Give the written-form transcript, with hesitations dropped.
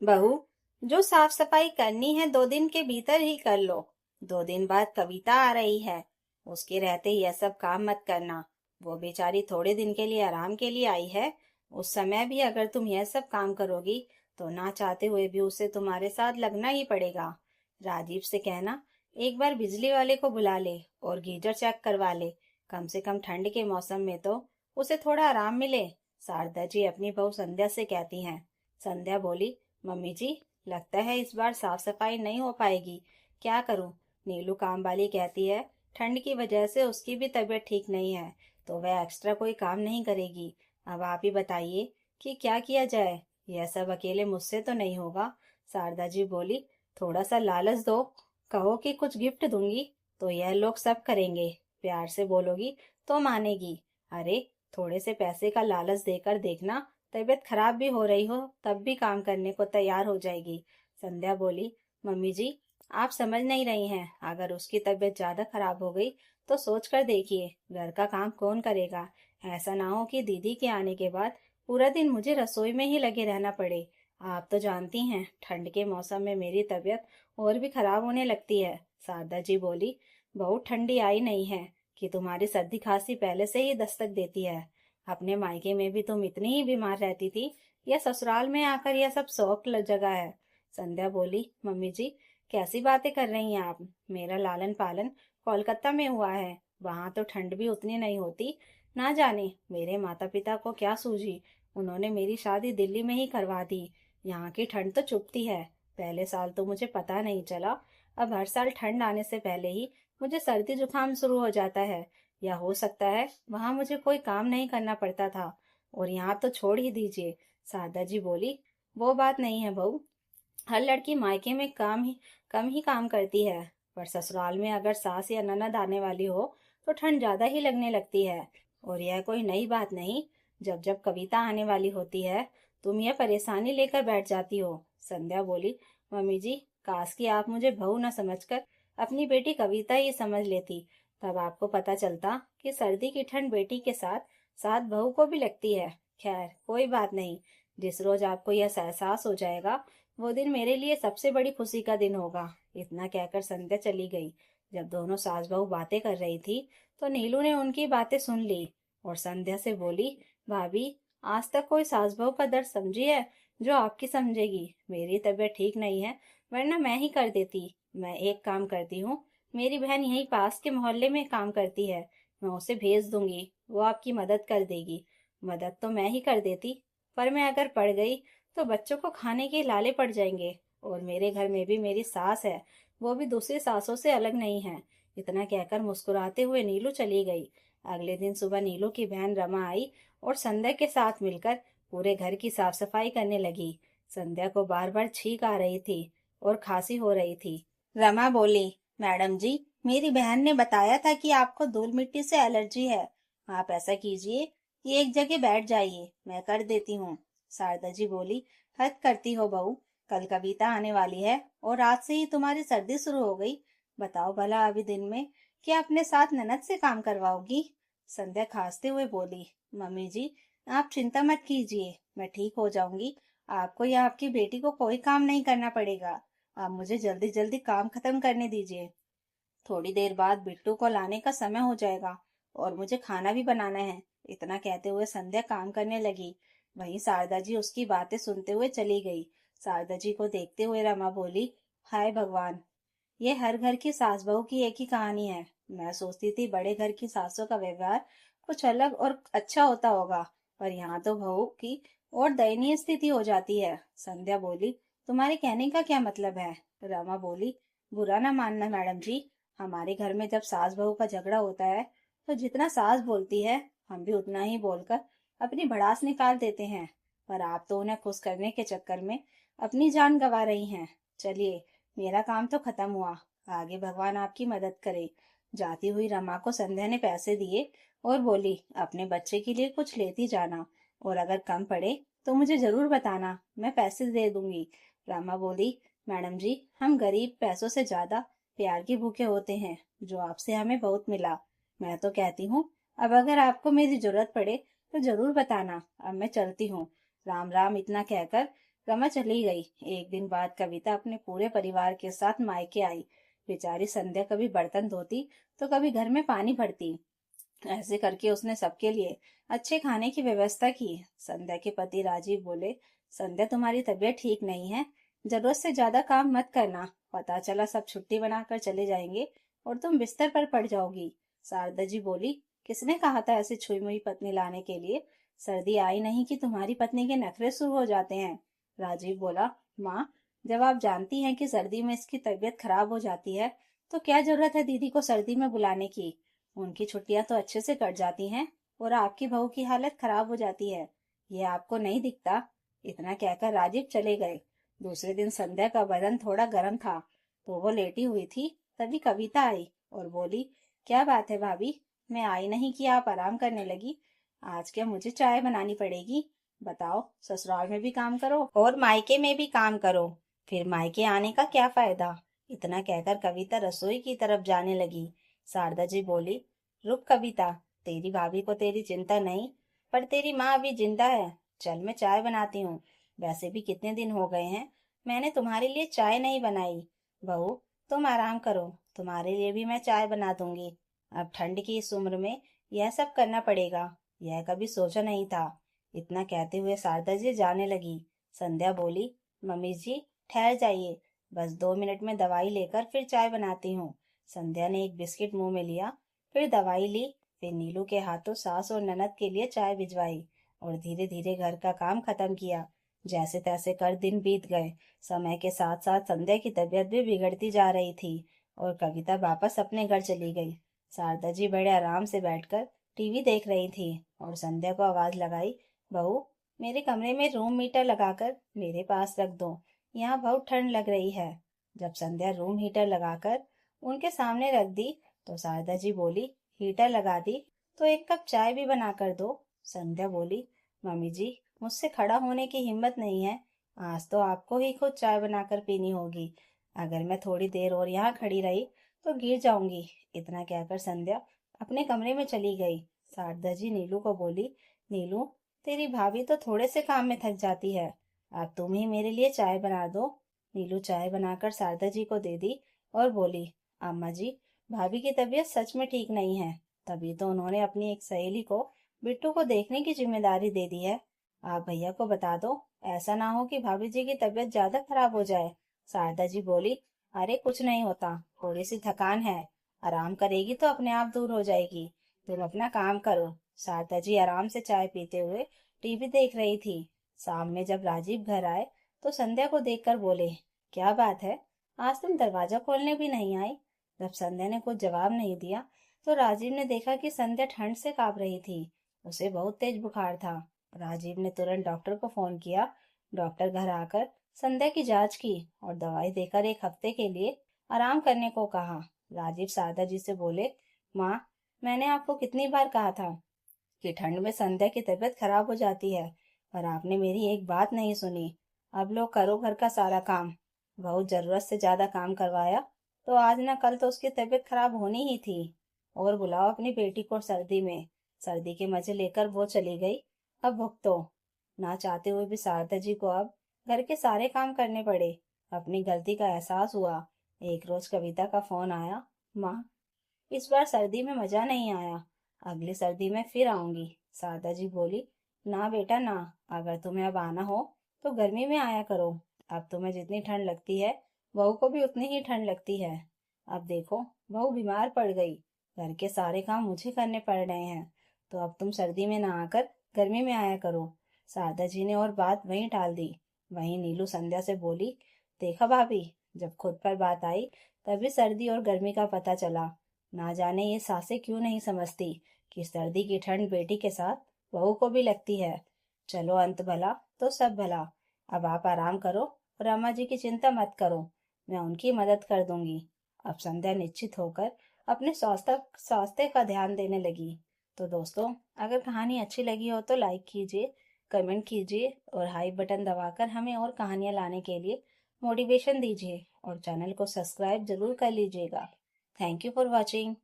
बहू, जो साफ सफाई करनी है 2 दिन के भीतर ही कर लो। 2 दिन बाद कविता आ रही है, उसके रहते यह सब काम मत करना। वो बेचारी थोड़े दिन के लिए आराम के लिए आई है। उस समय भी अगर तुम यह सब काम करोगी तो ना चाहते हुए भी उसे तुम्हारे साथ लगना ही पड़ेगा। राजीव से कहना एक बार बिजली वाले को बुला ले और गीजर चेक करवा ले। कम से कम ठंड के मौसम में तो उसे थोड़ा आराम मिले। शारदा जी अपनी बहू संध्या से कहती हैं। संध्या बोली, मम्मी जी, लगता है इस बार साफ सफाई नहीं हो पाएगी। क्या करूं? नीलू काम वाली कहती है ठंड की वजह से उसकी भी तबीयत ठीक नहीं है, तो वह एक्स्ट्रा कोई काम नहीं करेगी। अब आप ही बताइए कि क्या किया जाए। यह सब अकेले मुझसे तो नहीं होगा। शारदा जी बोली, थोड़ा सा लालच दो, कहो कि कुछ गिफ्ट दूंगी तो यह लोग सब करेंगे। प्यार से बोलोगी तो मानेगी। अरे, थोड़े से पैसे का लालच देकर देखना, तबीयत खराब भी हो रही हो तब भी काम करने को तैयार हो जाएगी। संध्या बोली, मम्मी जी, आप समझ नहीं रही हैं। अगर उसकी तबीयत ज्यादा खराब हो गई तो सोच कर देखिए, घर का काम कौन करेगा। ऐसा ना हो कि दीदी के आने के बाद पूरा दिन मुझे रसोई में ही लगे रहना पड़े। आप तो जानती हैं ठंड के मौसम में मेरी तबीयत और भी खराब होने लगती है। शारदा जी बोली, बहुत ठंडी आई नहीं है कि तुम्हारी सर्दी खांसी पहले से ही दस्तक देती है। अपने मायके में भी तुम इतनी ही बीमार रहती थी, या ससुराल में आकर यह सब शौक जगह है। संध्या बोली, मम्मी जी, कैसी बातें कर रही हैं आप। मेरा लालन पालन कोलकाता में हुआ है, वहां तो ठंड भी उतनी नहीं होती। ना जाने मेरे माता पिता को क्या सूझी, उन्होंने मेरी शादी दिल्ली में ही करवा दी। यहाँ की ठंड तो चुभती है। पहले साल तो मुझे पता नहीं चला, अब हर साल ठंड आने से पहले ही मुझे सर्दी जुकाम शुरू हो जाता है। या हो सकता है वहां मुझे कोई काम नहीं करना पड़ता था, और यहाँ तो छोड़ ही दीजिए। शारदा जी बोली, वो बात नहीं है बहू। हर लड़की मायके में कम ही काम करती है, पर ससुराल में अगर सास या ननद आने वाली हो तो ठंड ज्यादा ही लगने लगती है। और यह कोई नई बात नहीं। जब जब कविता आने वाली होती है तुम यह परेशानी लेकर बैठ जाती हो। संध्या बोली, मम्मी जी, काश कि आप मुझे बहू न समझकर अपनी बेटी कविता ही समझ लेती। तब आपको पता चलता कि सर्दी की ठंड बेटी के साथ साथ बहू को भी लगती है। खैर, कोई बात नहीं। जिस रोज आपको यह एहसास हो जाएगा वो दिन मेरे लिए सबसे बड़ी खुशी का दिन होगा। इतना कहकर संध्या चली गई। जब दोनों सास बहू बातें कर रही थी तो नीलू ने उनकी बातें सुन ली और संध्या से बोली, भाभी, आज तक कोई सास बहू का दर्द समझी है जो आपकी समझेगी। मेरी तबीयत ठीक नहीं है, वरना मैं ही कर देती। मैं एक काम करती हूँ, मेरी बहन यहीं पास के मोहल्ले में काम करती है, मैं उसे भेज दूंगी, वो आपकी मदद कर देगी। मदद तो मैं ही कर देती, पर मैं अगर पड़ गई तो बच्चों को खाने के लाले पड़ जाएंगे। और मेरे घर में भी मेरी सास है, वो भी दूसरी सासों से अलग नहीं है। इतना कहकर मुस्कुराते हुए नीलू चली गई। अगले दिन सुबह नीलू की बहन रमा आई और संध्या के साथ मिलकर पूरे घर की साफ सफाई करने लगी। संध्या को बार बार छींक आ रही थी और खांसी हो रही थी। रमा बोली, मैडम जी, मेरी बहन ने बताया था कि आपको धूल मिट्टी से एलर्जी है। आप ऐसा कीजिए कि एक जगह बैठ जाइए, मैं कर देती हूँ। शारदा जी बोली, हद करती हो बहू, कल कविता आने वाली है और आज से ही तुम्हारी सर्दी शुरू हो गई। बताओ भला अभी दिन में क्या अपने साथ ननद से काम करवाओगी। संध्या खांसते हुए बोली, मम्मी जी, आप चिंता मत कीजिए, मैं ठीक हो जाऊंगी। आपको या आपकी बेटी को कोई काम नहीं करना पड़ेगा। आप मुझे जल्दी जल्दी काम खत्म करने दीजिए। थोड़ी देर बाद बिट्टू को लाने का समय हो जाएगा और मुझे खाना भी बनाना है। इतना कहते हुए संध्या काम करने लगी। वहीं शारदा जी उसकी बातें सुनते हुए चली गई। शारदा जी को देखते हुए रमा बोली, हाय भगवान, ये हर घर की सास बहू की एक ही कहानी है। मैं सोचती थी बड़े घर की सासों का व्यवहार कुछ अलग और अच्छा होता होगा, पर यहाँ तो बहू की और दयनीय स्थिति हो जाती है। संध्या बोली, तुम्हारे कहने का क्या मतलब है। रमा बोली, बुरा ना मानना मैडम जी, हमारे घर में जब सास बहू का झगड़ा होता है तो जितना सास बोलती है हम भी उतना ही बोलकर अपनी भड़ास निकाल देते हैं। पर आप तो उन्हें खुश करने के चक्कर में अपनी जान गंवा रही हैं। चलिए, मेरा काम तो खत्म हुआ, आगे भगवान आपकी मदद करे। जाती हुई रमा को संध्या ने पैसे दिए और बोली, अपने बच्चे के लिए कुछ लेती जाना, और अगर कम पड़े तो मुझे जरूर बताना, मैं पैसे दे दूंगी। रमा बोली, मैडम जी, हम गरीब पैसों से ज्यादा प्यार के भूखे होते हैं, जो आपसे हमें बहुत मिला। मैं तो कहती हूँ, अब अगर आपको मेरी जरूरत पड़े तो जरूर बताना। अब मैं चलती हूँ। राम राम इतना कहकर रमा चली गई। एक दिन बाद कविता अपने पूरे परिवार के साथ मायके आई। बेचारी संध्या कभी बर्तन धोती तो कभी घर में पानी भरती। ऐसे करके उसने सबके लिए अच्छे खाने की व्यवस्था की। संध्या के पति राजीव बोले, संध्या तुम्हारी तबीयत ठीक नहीं है, जरूरत से ज्यादा काम मत करना। पता चला सब छुट्टी बनाकर चले जाएंगे और तुम बिस्तर पर पड़ जाओगी। शारदा जी बोली, किसने कहा था ऐसे छुई मुई पत्नी लाने के लिए? सर्दी आई नहीं कि तुम्हारी पत्नी के नखरे शुरू हो जाते हैं। राजीव बोला, माँ, जब आप जानती हैं कि सर्दी में इसकी तबीयत खराब हो जाती है तो क्या जरूरत है दीदी को सर्दी में बुलाने की? उनकी छुट्टियां तो अच्छे से कट जाती हैं और आपकी बहू की हालत खराब हो जाती है। ये आपको नहीं दिखता? इतना कहकर राजीव चले गए। दूसरे दिन संध्या का बदन थोड़ा गर्म था तो वो लेटी हुई थी। तभी कविता आई और बोली, क्या बात है भाभी, मैं आई नहीं कि आप आराम करने लगी? आज क्या मुझे चाय बनानी पड़ेगी? बताओ, ससुराल में भी काम करो और मायके में भी काम करो, फिर मायके आने का क्या फायदा? इतना कहकर कविता रसोई की तरफ जाने लगी। शारदा जी बोली, रुक कविता, तेरी भाभी को तेरी चिंता नहीं, पर तेरी माँ अभी जिंदा है। चल मैं चाय बनाती हूँ। वैसे भी कितने दिन हो गए हैं मैंने तुम्हारे लिए चाय नहीं बनाई। बहू, तुम आराम करो, तुम्हारे लिए भी मैं चाय बना दूंगी। अब ठंड की इस उम्र में यह सब करना पड़ेगा, यह कभी सोचा नहीं था। इतना कहते हुए शारदा जी जाने लगी। संध्या बोली, मम्मी जी ठहर जाइए, बस 2 मिनट में दवाई लेकर फिर चाय बनाती हूँ। संध्या ने एक बिस्किट मुंह में लिया, फिर दवाई ली, फिर नीलू के हाथों सास और ननद के लिए चाय भिजवाई और धीरे धीरे घर का काम खत्म किया। जैसे तैसे कर दिन बीत गए। समय के साथ साथ संध्या की तबीयत भी बिगड़ती जा रही थी और कविता वापस अपने घर चली गई। शारदा जी बड़े आराम से बैठकर टीवी देख रही थी और संध्या को आवाज लगाई, बहू, मेरे कमरे में रूम मीटर लगाकर मेरे पास रख दो, यहाँ बहुत ठंड लग रही है। जब संध्या रूम हीटर लगाकर उनके सामने रख दी तो शारदा जी बोली, हीटर लगा दी तो एक कप चाय भी बना कर दो। संध्या बोली, मम्मी जी, मुझसे खड़ा होने की हिम्मत नहीं है, आज तो आपको ही खुद चाय बनाकर पीनी होगी। अगर मैं थोड़ी देर और यहाँ खड़ी रही तो गिर जाऊंगी। इतना कहकर संध्या अपने कमरे में चली गई। शारदा जी नीलू को बोली, नीलू, तेरी भाभी तो थोड़े से काम में थक जाती है, अब तुम ही मेरे लिए चाय बना दो। नीलू चाय बनाकर शारदा जी को दे दी और बोली, अम्मा जी, भाभी की तबीयत सच में ठीक नहीं है, तभी तो उन्होंने अपनी एक सहेली को बिट्टू को देखने की जिम्मेदारी दे दी है। आप भैया को बता दो, ऐसा ना हो कि भाभी जी की तबीयत ज्यादा खराब हो जाए। शारदा जी बोली, अरे कुछ नहीं होता, थोड़ी सी थकान है, आराम करेगी तो अपने आप दूर हो जाएगी, तुम अपना काम करो। शारदा जी आराम से चाय पीते हुए टीवी देख रही थी। शाम में जब राजीव घर आए तो संध्या को देखकर बोले, क्या बात है, आज तुम दरवाजा खोलने भी नहीं आई? जब संध्या ने कुछ जवाब नहीं दिया तो राजीव ने देखा कि संध्या ठंड से कांप रही थी। उसे बहुत तेज बुखार था। राजीव ने तुरंत डॉक्टर को फोन किया। डॉक्टर घर आकर संध्या की जांच की और दवाई देकर 1 हफ्ते के लिए आराम करने को कहा। राजीव शारदा जी से बोले, माँ, मैंने आपको कितनी बार कहा था कि ठंड में संध्या की तबीयत खराब हो जाती है, पर आपने मेरी एक बात नहीं सुनी। अब लो करो घर का सारा काम। बहुत जरूरत से ज्यादा काम करवाया तो आज न कल तो उसकी तबीयत खराब होनी ही थी। और बुलाओ अपनी बेटी को सर्दी में। सर्दी के मजे लेकर वो चली गई, अब भुगतो। ना चाहते हुए भी शारदा जी को अब घर के सारे काम करने पड़े। अपनी गलती का एहसास हुआ। एक रोज कविता का फोन आया, माँ, इस बार सर्दी में मजा नहीं आया, अगली सर्दी में फिर आऊंगी। शारदा जी बोली, ना बेटा ना, अगर तुम्हें अब आना हो तो गर्मी में आया करो। अब तुम्हें जितनी ठंड लगती है बहू को भी उतनी ही ठंड लगती है। अब देखो, बहू बीमार पड़ गई, घर के सारे काम मुझे करने पड़ रहे हैं, तो अब तुम सर्दी में ना आकर गर्मी में आया करो। शारदा जी ने और बात वहीं टाल दी। वहीं नीलू संध्या से बोली, देखा भाभी, जब खुद पर बात आई तभी सर्दी और गर्मी का पता चला। ना जाने ये सासें क्यों नहीं समझती कि सर्दी की ठंड बेटी के साथ बहू को भी लगती है। चलो, अंत भला तो सब भला। अब आप आराम करो और अम्मा जी की चिंता मत करो, मैं उनकी मदद कर दूंगी। अब संध्या निश्चित होकर अपने स्वास्थ्य स्वास्थ्य का ध्यान देने लगी। तो दोस्तों, अगर कहानी अच्छी लगी हो तो लाइक कीजिए, कमेंट कीजिए और हाई बटन दबाकर हमें और कहानियाँ लाने के लिए मोटिवेशन दीजिए और चैनल को सब्सक्राइब जरूर कर लीजिएगा। Thank you for watching.